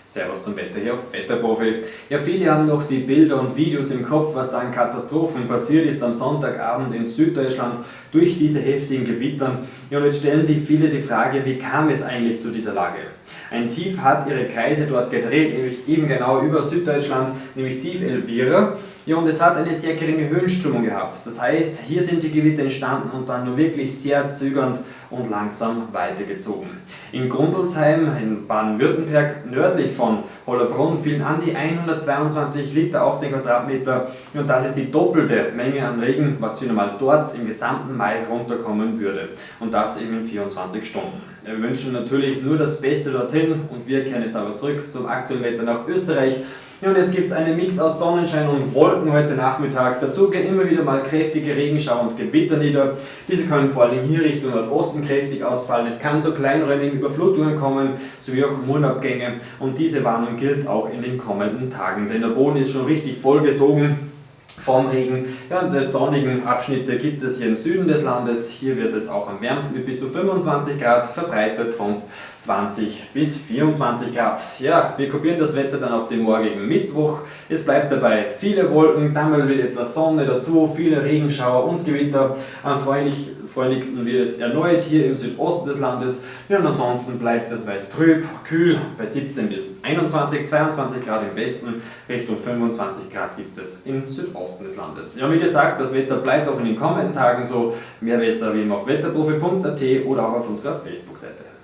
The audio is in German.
Servus zum Wetter hier auf Wetterprofi. Ja, viele haben noch die Bilder und Videos im Kopf, was da an Katastrophen passiert ist am Sonntagabend in Süddeutschland durch diese heftigen Gewittern. Ja, und jetzt stellen sich viele die Frage, wie kam es eigentlich zu dieser Lage? Ein Tief hat ihre Kreise dort gedreht, nämlich eben genau über Süddeutschland, nämlich Tief Elvira. Ja, und es hat eine sehr geringe Höhenströmung gehabt. Das heißt, hier sind die Gewitter entstanden und dann nur wirklich sehr zögernd und langsam weitergezogen. In Grundlsheim in Baden-Württemberg, nördlich von Hollabrunn, fielen an die 122 Liter auf den Quadratmeter. Und das ist die doppelte Menge an Regen, was hier normal dort im gesamten Mai runterkommen würde. Und das eben in 24 Stunden. Ja, wir wünschen natürlich nur das Beste dorthin und wir kehren jetzt aber zurück zum aktuellen Wetter nach Österreich. Ja, und jetzt gibt es einen Mix aus Sonnenschein und Wolken heute Nachmittag. Dazu gehen immer wieder mal kräftige Regenschauer und Gewitter nieder. Diese können vor allem hier Richtung Nordosten kräftig ausfallen. Es kann zu kleinräumigen Überflutungen kommen, sowie auch Murnabgänge. Und diese Warnung gilt auch in den kommenden Tagen, denn der Boden ist schon richtig vollgesogen vom Regen. Ja, und die sonnigen Abschnitte gibt es hier im Süden des Landes. Hier wird es auch am wärmsten mit bis zu 25 Grad verbreitet, sonst 20 bis 24 Grad. Ja, wir kopieren das Wetter dann auf den morgigen Mittwoch. Es bleibt dabei viele Wolken, dann mal wieder etwas Sonne dazu, viele Regenschauer und Gewitter. Am freundlichsten wird es erneut hier im Südosten des Landes. Ja, und ansonsten bleibt es meist trüb, kühl, bei 17 bis 21, 22 Grad im Westen, Richtung 25 Grad gibt es im Südosten des Landes. Ja, wie gesagt, das Wetter bleibt auch in den kommenden Tagen so. Mehr Wetter wie immer auf wetterprofi.at oder auch auf unserer Facebook-Seite.